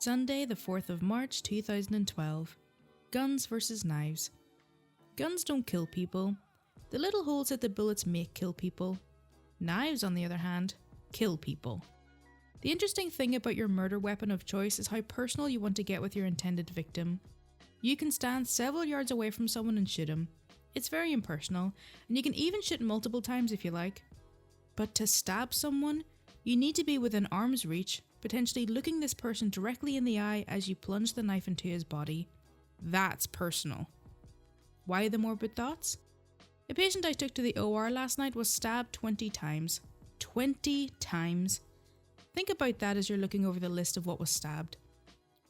Sunday, the 4th of March 2012. Guns versus knives. Guns don't kill people. The little holes that the bullets make kill people. Knives, on the other hand, kill people. The interesting thing about your murder weapon of choice is how personal you want to get with your intended victim. You can stand several yards away from someone and shoot him. It's very impersonal, and you can even shoot multiple times if you like. But to stab someone, you need to be within arm's reach, potentially looking this person directly in the eye as you plunge the knife into his body. That's personal. Why the morbid thoughts? A patient I took to the OR last night was stabbed 20 times. 20 times. Think about that as you're looking over the list of what was stabbed.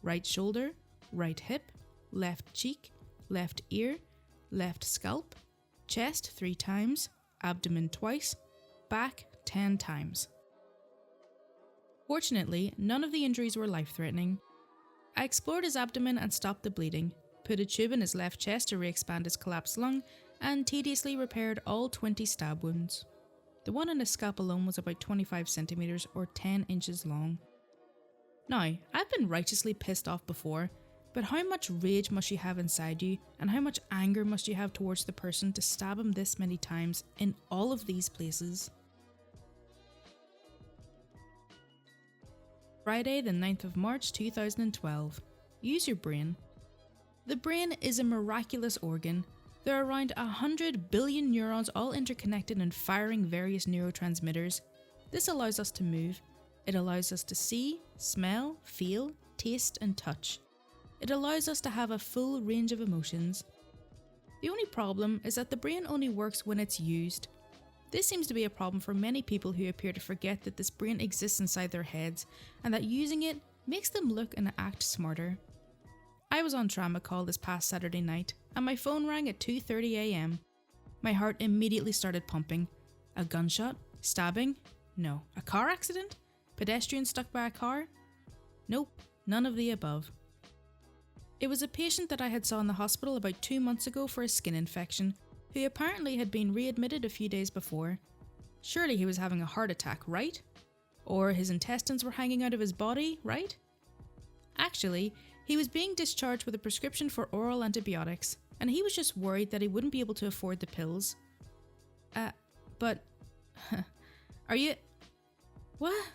Right shoulder, right hip, left cheek, left ear, left scalp, chest 3 times, abdomen twice, back 10 times. Fortunately, none of the injuries were life-threatening. I explored his abdomen and stopped the bleeding, put a tube in his left chest to re-expand his collapsed lung, and tediously repaired all 20 stab wounds. The one in his scalp alone was about 25 centimeters or 10 inches long. Now, I've been righteously pissed off before, but how much rage must you have inside you, and how much anger must you have towards the person to stab him this many times in all of these places? Friday, the 9th of March 2012. Use your brain. The brain is a miraculous organ. There are around 100 billion neurons all interconnected and firing various neurotransmitters. This allows us to move. It allows us to see, smell, feel, taste and touch. It allows us to have a full range of emotions. The only problem is that the brain only works when it's used. This seems to be a problem for many people who appear to forget that this brain exists inside their heads and that using it makes them look and act smarter. I was on trauma call this past Saturday night and my phone rang at 2:30 AM. My heart immediately started pumping. A gunshot? Stabbing? No. A car accident? Pedestrian stuck by a car? Nope, none of the above. It was a patient that I had saw in the hospital about 2 months ago for a skin infection, who apparently had been readmitted a few days before. Surely he was having a heart attack, right? Or his intestines were hanging out of his body, right? Actually, he was being discharged with a prescription for oral antibiotics, and he was just worried that he wouldn't be able to afford the pills. But... are you... What?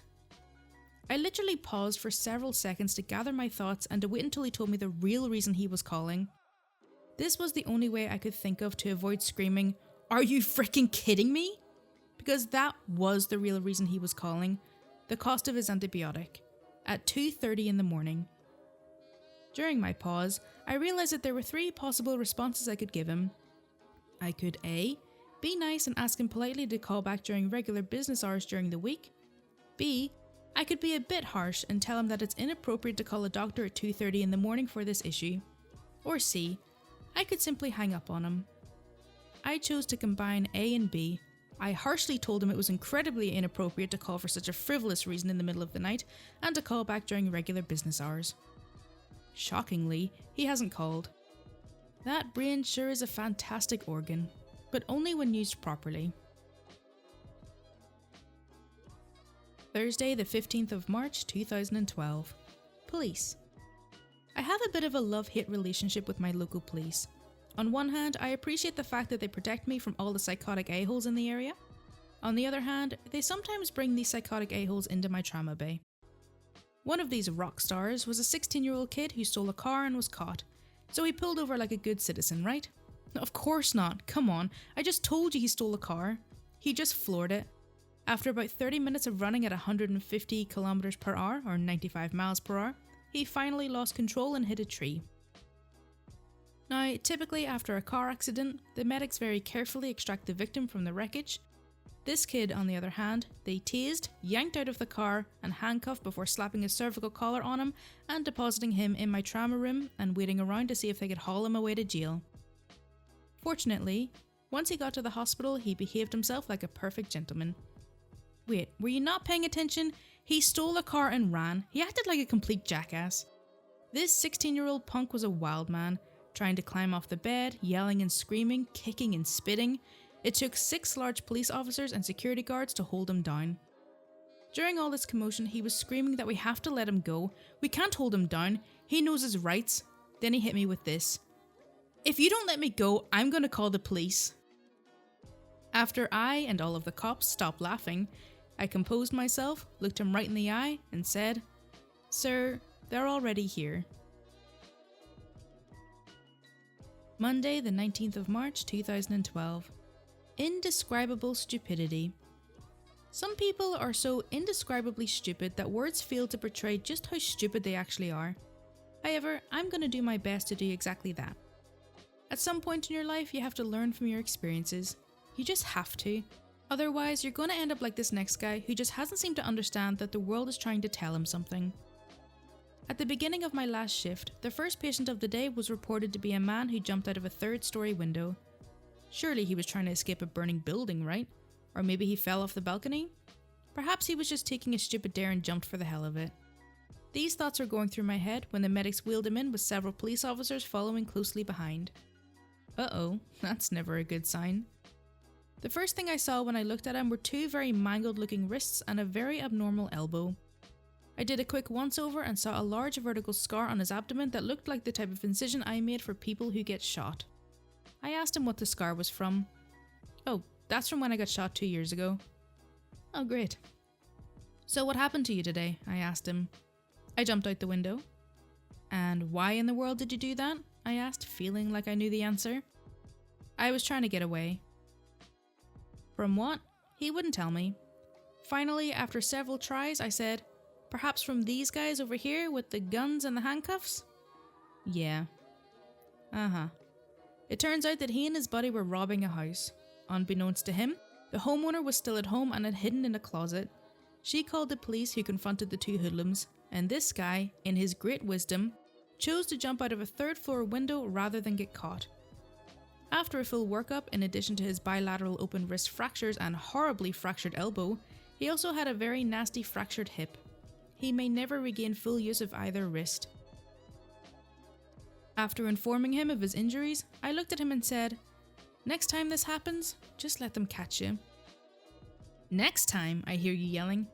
I literally paused for several seconds to gather my thoughts and to wait until he told me the real reason he was calling. This was the only way I could think of to avoid screaming, "Are you freaking kidding me?" Because that was the real reason he was calling, the cost of his antibiotic, at 2:30 in the morning. During my pause, I realised that there were 3 possible responses I could give him. I could A. Be nice and ask him politely to call back during regular business hours during the week. B. I could be a bit harsh and tell him that it's inappropriate to call a doctor at 2:30 in the morning for this issue. Or C. I could simply hang up on him. I chose to combine A and B. I harshly told him it was incredibly inappropriate to call for such a frivolous reason in the middle of the night and to call back during regular business hours. Shockingly, he hasn't called. That brain sure is a fantastic organ, but only when used properly. Thursday, the 15th of March 2012. Police. I have a bit of a love-hate relationship with my local police. On one hand, I appreciate the fact that they protect me from all the psychotic a-holes in the area. On the other hand, they sometimes bring these psychotic a-holes into my trauma bay. One of these rock stars was a 16-year-old kid who stole a car and was caught, so he pulled over like a good citizen, right? Of course not, come on, I just told you he stole a car. He just floored it. After about 30 minutes of running at 150 kilometers per hour or 95 miles per hour, he finally lost control and hit a tree. Now, typically after a car accident, the medics very carefully extract the victim from the wreckage. This kid, on the other hand, they tased, yanked out of the car and handcuffed before slapping a cervical collar on him and depositing him in my trauma room and waiting around to see if they could haul him away to jail. Fortunately, once he got to the hospital, he behaved himself like a perfect gentleman. Wait, were you not paying attention? He stole a car and ran. He acted like a complete jackass. This 16-year-old punk was a wild man, trying to climb off the bed, yelling and screaming, kicking and spitting. It took 6 large police officers and security guards to hold him down. During all this commotion, he was screaming that we have to let him go. We can't hold him down. He knows his rights. Then he hit me with this. If you don't let me go, I'm going to call the police. After I and all of the cops stopped laughing, I composed myself, looked him right in the eye, and said, "Sir, they're already here." Monday, the 19th of March, 2012. Indescribable stupidity. Some people are so indescribably stupid that words fail to portray just how stupid they actually are. However, I'm going to do my best to do exactly that. At some point in your life, you have to learn from your experiences. You just have to. Otherwise, you're going to end up like this next guy who just hasn't seemed to understand that the world is trying to tell him something. At the beginning of my last shift, the first patient of the day was reported to be a man who jumped out of a third-story window. Surely he was trying to escape a burning building, right? Or maybe he fell off the balcony? Perhaps he was just taking a stupid dare and jumped for the hell of it. These thoughts were going through my head when the medics wheeled him in with several police officers following closely behind. Uh-oh, that's never a good sign. The first thing I saw when I looked at him were two very mangled looking wrists and a very abnormal elbow. I did a quick once over and saw a large vertical scar on his abdomen that looked like the type of incision I made for people who get shot. I asked him what the scar was from. "Oh, that's from when I got shot 2 years ago." "Oh, great." "So what happened to you today?" I asked him. "I jumped out the window." "And why in the world did you do that?" I asked, feeling like I knew the answer. "I was trying to get away." "From what?" He wouldn't tell me. Finally, after several tries, I said, "Perhaps from these guys over here with the guns and the handcuffs?" "Yeah." "Uh-huh." It turns out that he and his buddy were robbing a house. Unbeknownst to him, the homeowner was still at home and had hidden in a closet. She called the police, who confronted the two hoodlums, and this guy, in his great wisdom, chose to jump out of a third-floor window rather than get caught. After a full workup, in addition to his bilateral open wrist fractures and horribly fractured elbow, he also had a very nasty fractured hip. He may never regain full use of either wrist. After informing him of his injuries, I looked at him and said, "Next time this happens, just let them catch you." "Next time," I hear you yelling.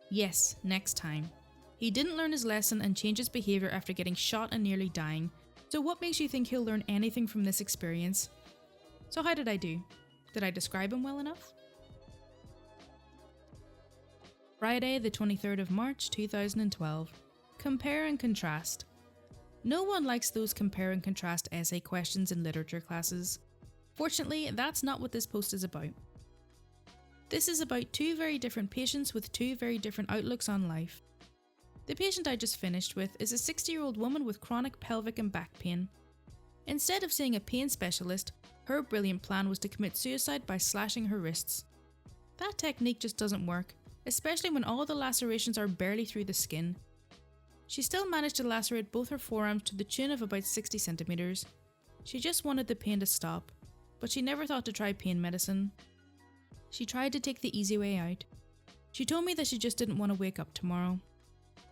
Yes, next time. He didn't learn his lesson and change his behaviour after getting shot and nearly dying, so what makes you think he'll learn anything from this experience? So how did I do? Did I describe him well enough? Friday, the 23rd of March, 2012. Compare and contrast. No one likes those compare and contrast essay questions in literature classes. Fortunately, that's not what this post is about. This is about two very different patients with two very different outlooks on life. The patient I just finished with is a 60-year-old woman with chronic pelvic and back pain. Instead of seeing a pain specialist, her brilliant plan was to commit suicide by slashing her wrists. That technique just doesn't work, especially when all the lacerations are barely through the skin. She still managed to lacerate both her forearms to the tune of about 60 centimeters. She just wanted the pain to stop, but she never thought to try pain medicine. She tried to take the easy way out. She told me that she just didn't want to wake up tomorrow.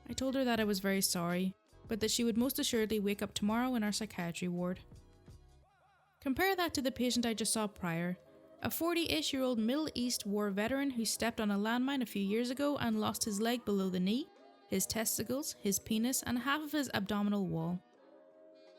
I told her that I was very sorry, but that she would most assuredly wake up tomorrow in our psychiatry ward. Compare that to the patient I just saw prior, a 40-ish-year-old Middle East war veteran who stepped on a landmine a few years ago and lost his leg below the knee, his testicles, his penis, and half of his abdominal wall.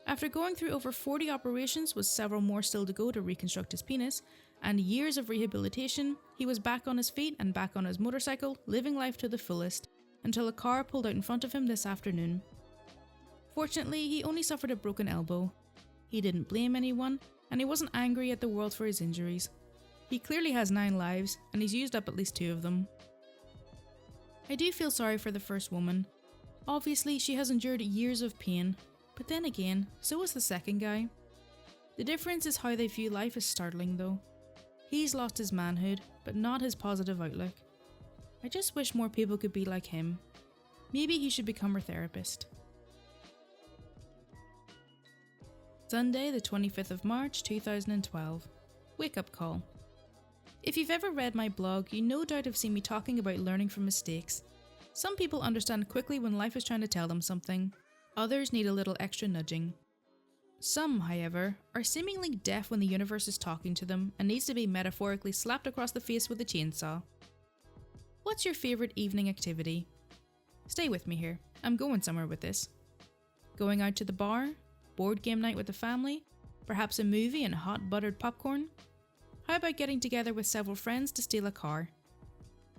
After going through over 40 operations with several more still to go to reconstruct his penis, and years of rehabilitation, he was back on his feet and back on his motorcycle, living life to the fullest, until a car pulled out in front of him this afternoon. Fortunately, he only suffered a broken elbow. He didn't blame anyone, and he wasn't angry at the world for his injuries. He clearly has 9 lives, and he's used up at least 2 of them. I do feel sorry for the first woman. Obviously, she has endured years of pain, but then again, so has the second guy. The difference is how they view life is startling though. He's lost his manhood, but not his positive outlook. I just wish more people could be like him. Maybe he should become her therapist. Sunday, the 25th of March, 2012. Wake up call. If you've ever read my blog, you no doubt have seen me talking about learning from mistakes. Some people understand quickly when life is trying to tell them something. Others need a little extra nudging. Some, however, are seemingly deaf when the universe is talking to them and needs to be metaphorically slapped across the face with a chainsaw. What's your favourite evening activity? Stay with me here, I'm going somewhere with this. Going out to the bar? Board game night with the family? Perhaps a movie and hot buttered popcorn? How about getting together with several friends to steal a car?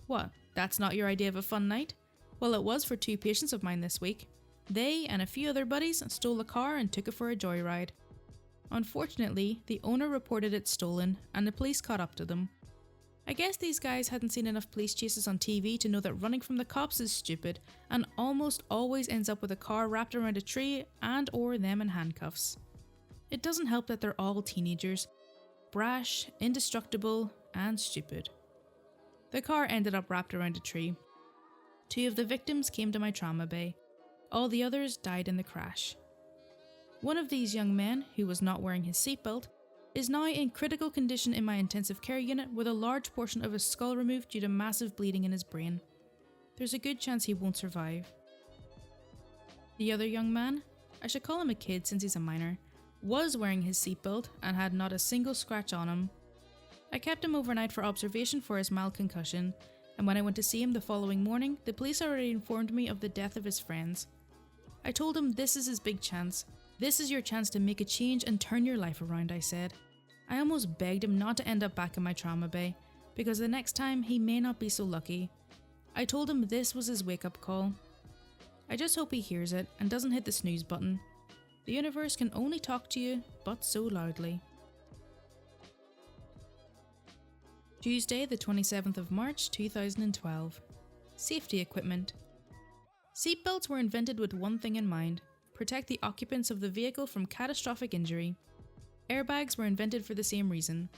What, that's not your idea of a fun night? Well, it was for 2 patients of mine this week. They and a few other buddies stole a car and took it for a joyride. Unfortunately, the owner reported it stolen and the police caught up to them. I guess these guys hadn't seen enough police chases on TV to know that running from the cops is stupid and almost always ends up with a car wrapped around a tree and or them in handcuffs. It doesn't help that they're all teenagers, brash, indestructible, and stupid. The car ended up wrapped around a tree. 2 of the victims came to my trauma bay. All the others died in the crash. One of these young men, who was not wearing his seatbelt, is now in critical condition in my intensive care unit with a large portion of his skull removed due to massive bleeding in his brain. There's a good chance he won't survive. The other young man, I should call him a kid since he's a minor, was wearing his seatbelt and had not a single scratch on him. I kept him overnight for observation for his mild concussion, and when I went to see him the following morning, the police already informed me of the death of his friends. I told him this is his big chance. This is your chance to make a change and turn your life around, I said. I almost begged him not to end up back in my trauma bay, because the next time he may not be so lucky. I told him this was his wake-up call. I just hope he hears it and doesn't hit the snooze button. The universe can only talk to you, but so loudly. Tuesday, the 27th of March 2012. Safety equipment. Seatbelts were invented with one thing in mind: protect the occupants of the vehicle from catastrophic injury. Airbags were invented for the same reason.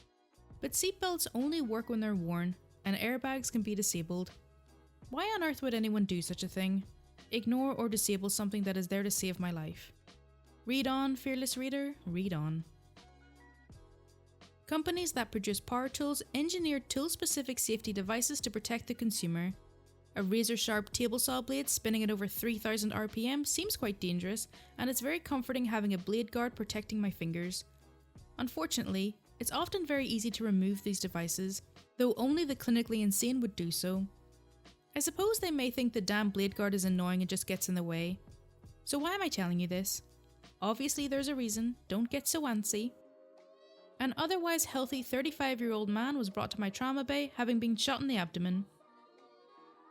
But seatbelts only work when they're worn, and airbags can be disabled. Why on earth would anyone do such a thing? Ignore or disable something that is there to save my life. Read on, fearless reader, read on. Companies that produce power tools engineer tool-specific safety devices to protect the consumer. A razor-sharp table saw blade spinning at over 3000 RPM seems quite dangerous, and it's very comforting having a blade guard protecting my fingers. Unfortunately, it's often very easy to remove these devices, though only the clinically insane would do so. I suppose they may think the damn blade guard is annoying and just gets in the way. So why am I telling you this? Obviously there's a reason, don't get so antsy. An otherwise healthy 35-year-old man was brought to my trauma bay having been shot in the abdomen.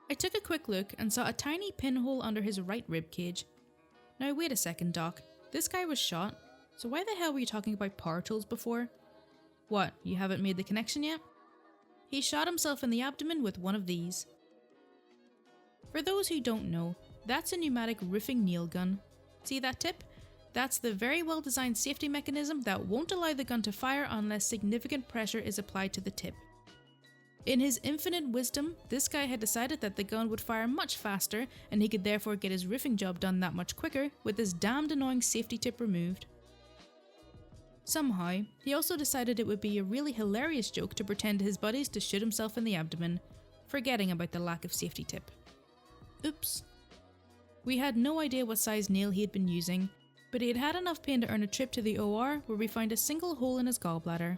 I took a quick look and saw a tiny pinhole under his right rib cage. Now wait a second, Doc, this guy was shot, so why the hell were you talking about power tools before? What, you haven't made the connection yet? He shot himself in the abdomen with one of these. For those who don't know, that's a pneumatic roofing nail gun. See that tip? That's the very well designed safety mechanism that won't allow the gun to fire unless significant pressure is applied to the tip. In his infinite wisdom, this guy had decided that the gun would fire much faster and he could therefore get his roofing job done that much quicker with this damned annoying safety tip removed. Somehow, he also decided it would be a really hilarious joke to pretend to his buddies to shoot himself in the abdomen, forgetting about the lack of safety tip. Oops. We had no idea what size nail he had been using, but he had had enough pain to earn a trip to the OR where we found a single hole in his gallbladder.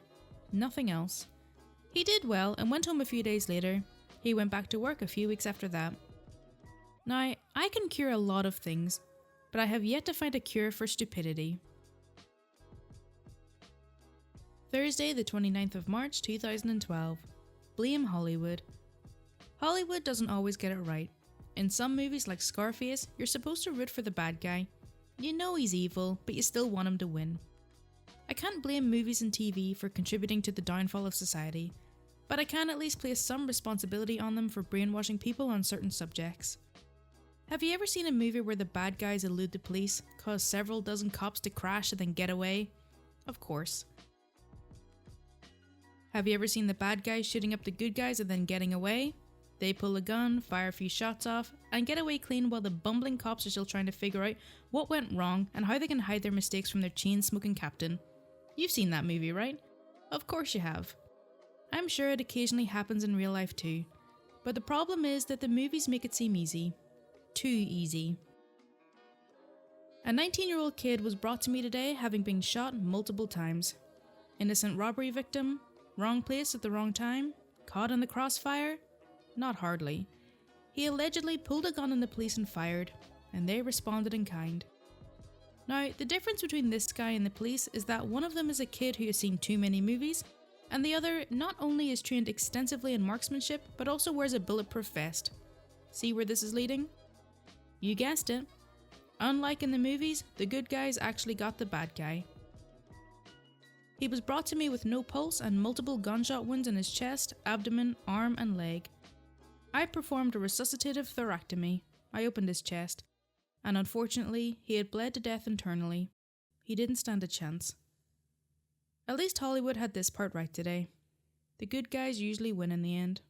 Nothing else. He did well and went home a few days later. He went back to work a few weeks after that. Now, I can cure a lot of things, but I have yet to find a cure for stupidity. Thursday, the 29th of March 2012. Blame Hollywood. Hollywood doesn't always get it right. In some movies like Scarface, you're supposed to root for the bad guy. You know he's evil, but you still want him to win. I can't blame movies and TV for contributing to the downfall of society, but I can at least place some responsibility on them for brainwashing people on certain subjects. Have you ever seen a movie where the bad guys elude the police, cause several dozen cops to crash and then get away? Of course. Have you ever seen the bad guys shooting up the good guys and then getting away? They pull a gun, fire a few shots off, and get away clean while the bumbling cops are still trying to figure out what went wrong and how they can hide their mistakes from their chain-smoking captain. You've seen that movie, right? Of course you have. I'm sure it occasionally happens in real life too, but the problem is that the movies make it seem easy. Too easy. A 19-year-old kid was brought to me today having been shot multiple times. Innocent robbery victim, wrong place at the wrong time, caught in the crossfire. Not hardly. He allegedly pulled a gun on the police and fired, and they responded in kind. Now, the difference between this guy and the police is that one of them is a kid who has seen too many movies, and the other not only is trained extensively in marksmanship, but also wears a bulletproof vest. See where this is leading? You guessed it. Unlike in the movies, the good guys actually got the bad guy. He was brought to me with no pulse and multiple gunshot wounds in his chest, abdomen, arm and leg. I performed a resuscitative thoracotomy. I opened his chest, and unfortunately, he had bled to death internally. He didn't stand a chance. At least Hollywood had this part right today. The good guys usually win in the end.